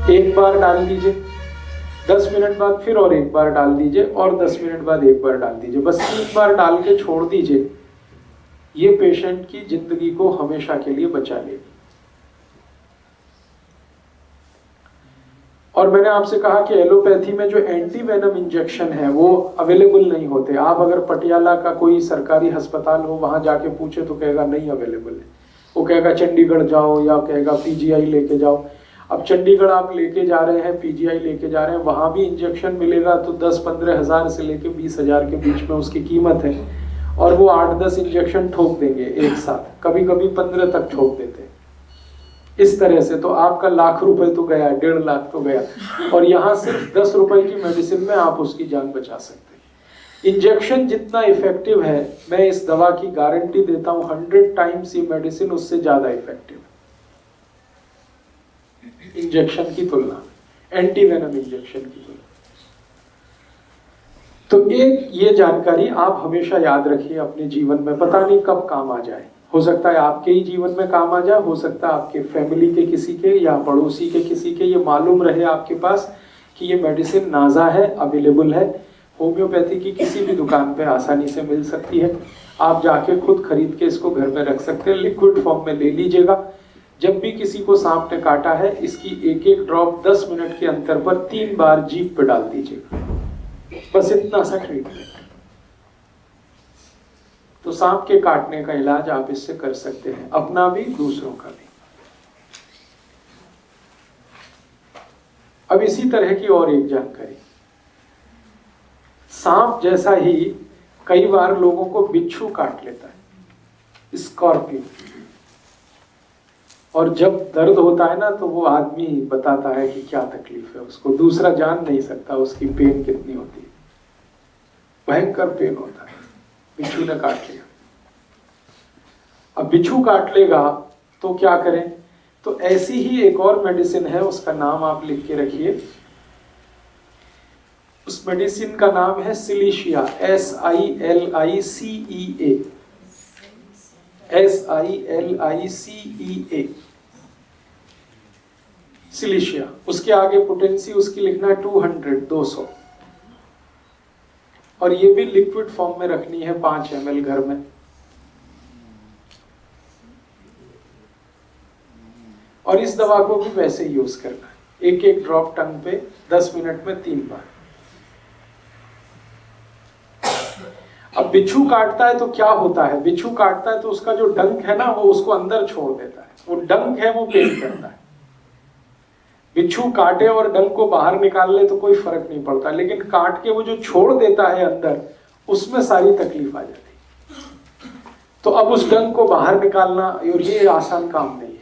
एक बार डाल दीजिए, 10 मिनट बाद फिर और एक बार डाल दीजिए, और 10 मिनट बाद एक बार डाल दीजिए, बस 3 बार डाल के छोड़ दीजिए। ये पेशेंट की जिंदगी को हमेशा के लिए बचा लेगी। और मैंने आपसे कहा कि एलोपैथी में जो एंटी वेनम इंजेक्शन है वो अवेलेबल नहीं होते। आप अगर पटियाला का कोई सरकारी अस्पताल हो, वहां जाके पूछे तो कहेगा नहीं अवेलेबल है, वो कहेगा चंडीगढ़ जाओ या कहेगा पीजीआई लेके जाओ। अब चंडीगढ़ आप लेके जा रहे हैं, पीजीआई लेके जा रहे हैं, वहां भी इंजेक्शन मिलेगा तो 10-15 हज़ार से लेके 20 हज़ार के बीच में उसकी कीमत है, और वो 8-10 इंजेक्शन ठोक देंगे एक साथ, कभी कभी 15 तक ठोक देते हैं। इस तरह से तो आपका लाख रुपए तो गया, 1.5 लाख तो गया, और यहाँ सिर्फ 10 रुपए की मेडिसिन में आप उसकी जान बचा सकते हैं। इंजेक्शन जितना इफेक्टिव है, मैं इस दवा की गारंटी देता हूँ 100 टाइम्स ये मेडिसिन उससे ज्यादा इफेक्टिव है इंजेक्शन की तुलना में, एंटी वेनम इंजेक्शन की तुलना। तो एक ये जानकारी आप हमेशा याद रखिए अपने जीवन में, पता नहीं कब काम आ जाए। हो सकता है आपके ही जीवन में काम आ जाए, हो सकता है आपके फैमिली के किसी के या पड़ोसी के किसी के ये मालूम रहे आपके पास कि ये मेडिसिन नाजा है, अवेलेबल है, होम्योपैथी की किसी भी दुकान पे आसानी से मिल सकती है। आप जाके खुद खरीद के इसको घर में रख सकते हैं, लिक्विड फॉर्म में ले लीजिएगा। जब भी किसी को सांप ने काटा है, इसकी एक एक ड्रॉप 10 मिनट के अंतर पर 3 बार जीभ पे डाल दीजिएगा, बस इतना सा ट्रीटमेंट। तो सांप के काटने का इलाज आप इससे कर सकते हैं, अपना भी दूसरों का भी। अब इसी तरह की और एक जानकारी, सांप जैसा ही कई बार लोगों को बिच्छू काट लेता है, स्कॉर्पियन। और जब दर्द होता है ना तो वो आदमी बताता है कि क्या तकलीफ है उसको, दूसरा जान नहीं सकता उसकी पेन कितनी होती है, भयंकर पेन होता है। बिच्छू ने काट लिया। अब बिच्छू काट लेगा तो क्या करें? तो ऐसी ही एक और मेडिसिन है, उसका नाम आप लिख के रखिए। उस मेडिसिन का नाम है सिलीशिया, SILICEA, SILICEA, सिलीशिया। उसके आगे पोटेंसी उसकी लिखना है 200। और ये भी लिक्विड फॉर्म में रखनी है 5 ml घर में। और इस दवा को भी वैसे यूज करना है, एक एक ड्रॉप टंग पे 10 मिनट में 3 बार। अब बिच्छू काटता है तो क्या होता है? बिच्छू काटता है तो उसका जो डंक है ना वो उसको अंदर छोड़ देता है, वो डंक है वो पेन करता है। बिच्छू काटे और डंक को बाहर निकाल ले तो कोई फर्क नहीं पड़ता, लेकिन काट के वो जो छोड़ देता है अंदर, उसमें सारी तकलीफ आ जाती है। तो अब उस डंक को बाहर निकालना, और ये आसान काम नहीं है।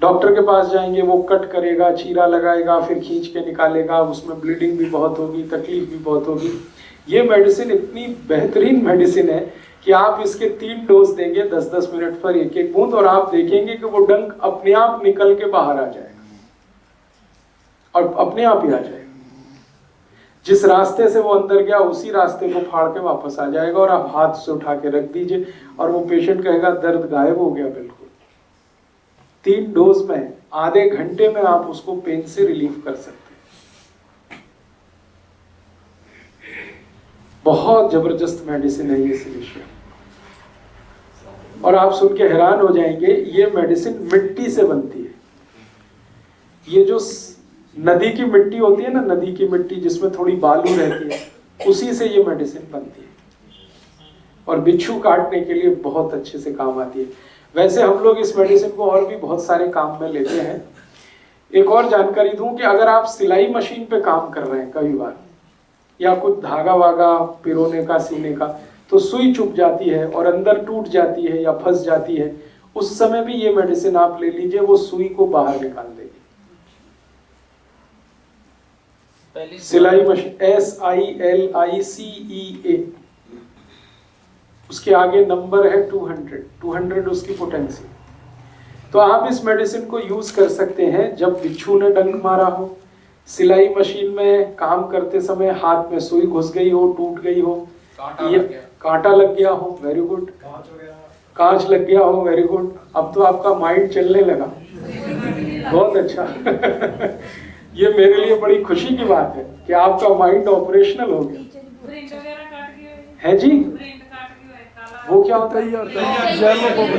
डॉक्टर के पास जाएंगे, वो कट करेगा, चीरा लगाएगा, फिर खींच के निकालेगा, उसमें ब्लीडिंग भी बहुत होगी, तकलीफ भी बहुत होगी। ये मेडिसिन इतनी बेहतरीन मेडिसिन है कि आप इसके 3 डोज देंगे 10-10 मिनट पर एक एक बूंद, और आप देखेंगे कि वो डंक अपने आप निकल के बाहर आ जाएगा, और अपने आप ही आ जाएगा। जिस रास्ते से वो अंदर गया उसी रास्ते को फाड़ के वापस आ जाएगा, और आप हाथ से उठा के रख दीजिए और वो पेशेंट कहेगा दर्द गायब हो गया बिल्कुल। 3 डोज में आधे घंटे में आप उसको पेन से रिलीफ कर सकते हैं। बहुत जबरदस्त मेडिसिन है ये सिलीशिया। और आप सुन के हैरान हो जाएंगे, ये मेडिसिन मिट्टी से बनती है। ये जो नदी की मिट्टी होती है ना, नदी की मिट्टी जिसमें थोड़ी बालू रहती है, उसी से ये मेडिसिन बनती है, और बिच्छू काटने के लिए बहुत अच्छे से काम आती है। वैसे हम लोग इस मेडिसिन को और भी बहुत सारे काम में लेते हैं। एक और जानकारी दूं कि अगर आप सिलाई मशीन पे काम कर रहे हैं कई बार, या कुछ धागा वागा पिरोने का, सीने का, तो सुई चुभ जाती है और अंदर टूट जाती है या फंस जाती है, उस समय भी ये मेडिसिन आप ले लीजिए, वो सुई को बाहर निकाल देगी। सिलाई मशीन SILICEA, उसके आगे नंबर है 200 उसकी पोटेंसी। तो आप इस मेडिसिन को यूज कर सकते हैं जब बिच्छू ने डंक मारा हो, सिलाई मशीन में काम करते समय हाथ में सुई घुस गई हो, टूट गई हो, कांटा लग गया हो, वेरी गुड, कांच लग गया हो, वेरी गुड। अब तो आपका माइंड चलने लगा। बहुत अच्छा। ये मेरे लिए बड़ी खुशी की बात है कि आपका माइंड ऑपरेशनल हो गया है जी। वो क्या होता है?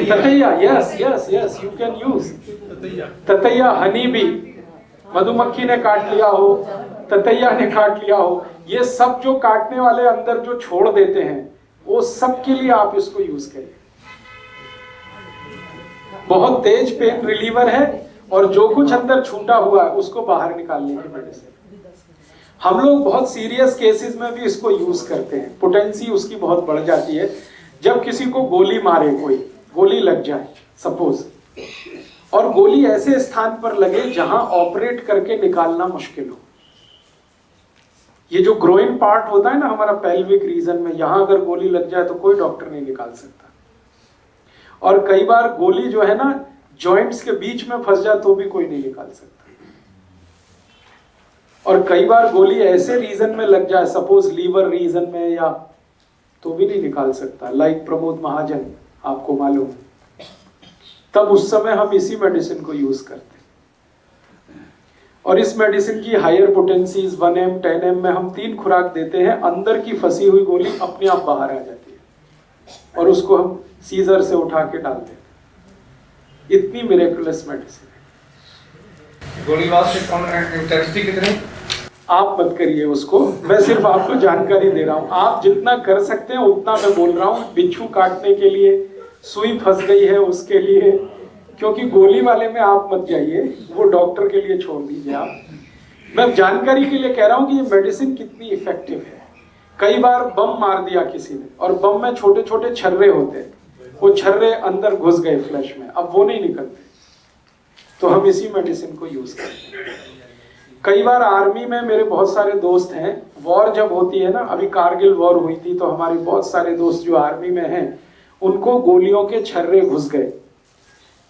ततैया। Yes yes yes, you can use ततैया। हनी बी, मधुमक्खी ने काट लिया हो, ततैया ने काट लिया हो, ये सब जो काटने वाले अंदर जो छोड़ देते हैं, वो सब के लिए आप इसको यूज करिए। बहुत तेज पेन रिलीवर है, और जो कुछ अंदर छूटा हुआ है उसको बाहर निकालने की मेडिसिन। हम लोग बहुत सीरियस केसेस में भी इसको यूज करते हैं। पोटेंसी उसकी बहुत बढ़ जाती है। जब किसी को गोली मारे, कोई गोली लग जाए सपोज, और गोली ऐसे स्थान पर लगे जहां ऑपरेट करके निकालना मुश्किल हो। ये जो ग्रोइंग पार्ट होता है ना हमारा पेल्विक रीजन में, यहां अगर गोली लग जाए तो कोई डॉक्टर नहीं निकाल सकता। और कई बार गोली जो है ना जॉइंट्स के बीच में फंस जाए तो भी कोई नहीं निकाल सकता। और कई बार गोली ऐसे रीजन में लग जाए, सपोज लीवर रीजन में, या तो भी नहीं निकाल सकता। लाइक प्रमोद महाजन, आपको मालूम है। तब उस समय हम इसी मेडिसिन को यूज करते हैं। और इस मेडिसिन की हायर पोटेंसीज 1M 10M में हम 3 खुराक देते हैं। अंदर की फंसी हुई गोली अपने आप बाहर आ जाती है और उसको हम सीजर से उठा के डाल देते हैं। इतनी मिरेकुलस मेडिसिन है। गोलीबाज से कौन इंटेंसिटी कितनी? आप मत करिए उसको, मैं सिर्फ आपको जानकारी दे रहा हूँ। आप जितना कर सकते हैं उतना मैं बोल रहा हूँ। बिच्छू काटने के लिए, सुई फंस गई है उसके लिए, क्योंकि गोली वाले में आप मत जाइए, वो डॉक्टर के लिए छोड़ दीजिए आप। मैं जानकारी के लिए कह रहा हूँ कि ये मेडिसिन कितनी इफेक्टिव है। कई बार बम मार दिया किसी ने, और बम में छोटे छोटे छर्रे होते हैं, वो छर्रे अंदर घुस गए फ्लैश में, अब वो नहीं निकलते, तो हम इसी मेडिसिन को यूज करते हैं। कई बार आर्मी में मेरे बहुत सारे दोस्त हैं, वॉर जब होती है ना, अभी कारगिल वॉर हुई थी, तो हमारे बहुत सारे दोस्त जो आर्मी में हैं, उनको गोलियों के छर्रे घुस गए।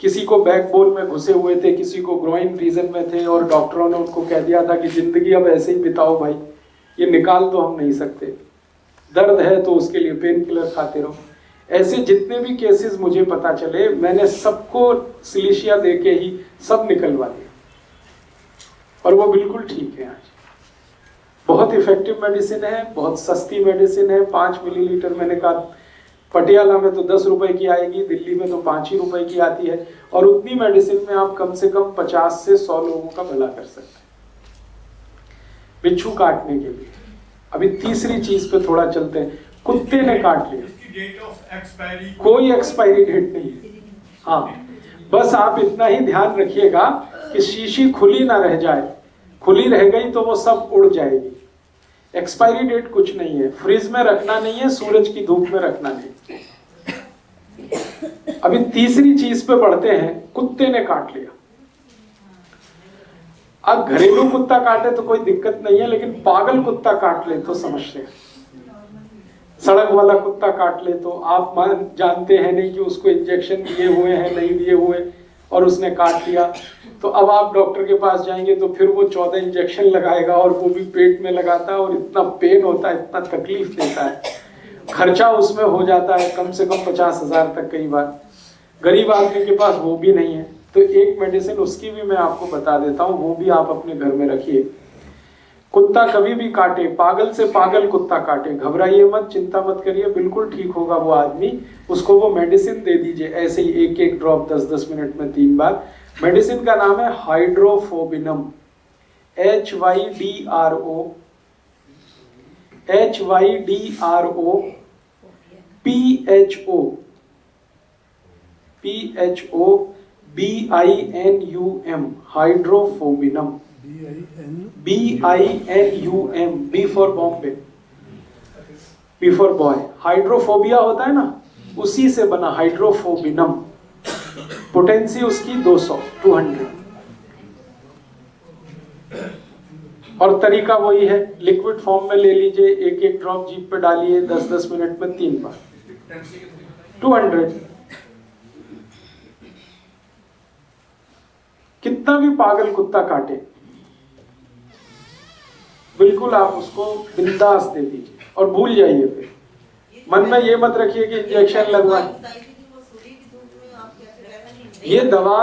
किसी को बैकबोन में घुसे हुए थे, किसी को ग्रोइन रीजन में थे, और डॉक्टरों ने उनको कह दिया था कि जिंदगी अब ऐसे ही बिताओ भाई, ये निकाल तो हम नहीं सकते, दर्द है तो उसके लिए पेन किलर खाते रहो। ऐसे जितने भी केसेस मुझे पता चले, मैंने सबको सिलिशिया दे के ही सब निकलवा दिया, और वो बिल्कुल ठीक है आज। बहुत इफेक्टिव मेडिसिन है, बहुत सस्ती मेडिसिन है। 5 मिलीलीटर, मैंने कहा पटियाला में तो 10 रुपए की आएगी, दिल्ली में तो 5 ही रुपए की आती है, और उतनी मेडिसिन में आप कम से कम 50 से 100 लोगों का भला कर सकते हैं बिच्छू काटने के लिए। अभी तीसरी चीज पे थोड़ा चलते हैं। कुत्ते ने काट लिया, कोई एक्सपायरी डेट नहीं है। हाँ, बस आप इतना ही ध्यान रखिएगा कि शीशी खुली ना रह जाए, खुली रह गई तो वो सब उड़ जाएगी। एक्सपायरी डेट कुछ नहीं है, फ्रिज में रखना नहीं है, सूरज की धूप में रखना नहीं। अभी तीसरी चीज पे बढ़ते हैं। कुत्ते ने काट लिया। अब घरेलू कुत्ता काटे तो कोई दिक्कत नहीं है, लेकिन पागल कुत्ता काट ले तो समस्या है। सड़क वाला कुत्ता काट ले तो आप जानते हैं नहीं कि उसको इंजेक्शन दिए हुए हैं नहीं दिए हुए, और उसने काट लिया, तो अब आप डॉक्टर के पास जाएंगे तो फिर वो 14 इंजेक्शन लगाएगा, और वो भी पेट में लगाता है, और इतना पेन होता है, इतना तकलीफ देता है, खर्चा उसमें हो जाता है कम से कम 50,000 तक। कई बार गरीब आदमी के पास वो भी नहीं है, तो एक मेडिसिन उसकी भी मैं आपको बता देता हूँ, वो भी आप अपने घर में रखिए। कुत्ता कभी भी काटे, पागल से पागल कुत्ता काटे, घबराइए मत, चिंता मत करिए, बिल्कुल ठीक होगा वो आदमी। उसको वो मेडिसिन दे दीजिए, ऐसे ही 1-1 ड्रॉप 10-10 मिनट में 3 बार। मेडिसिन का नाम है हाइड्रोफोबिनम, HYDRO BINUM, हाइड्रोफोबिनम, BINUM, B for Bombay, B for boy. Hydrophobia होता है ना, उसी से बना हाइड्रोफोबिनम। पोटेंसी उसकी 200 और तरीका वही है, लिक्विड फॉर्म में ले लीजिए, 1-1 ड्रॉप जीभ पे डालिए, 10-10 मिनट में 3 बार, 200। कितना भी पागल कुत्ता काटे, बिल्कुल आप उसको बिंदास दे दीजिए और भूल जाइए। फिर मन में ये मत रखिए कि इंजेक्शन लगवाए। ये दवा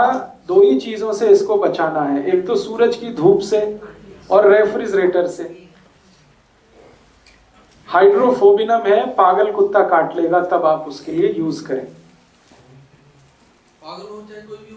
दो ही चीजों से इसको बचाना है, एक तो सूरज की धूप से और रेफ्रिजरेटर से। हाइड्रोफोबिनम है, पागल कुत्ता काट लेगा, तब आप उसके लिए यूज करें। पागल हो चाहे कोई भी हो।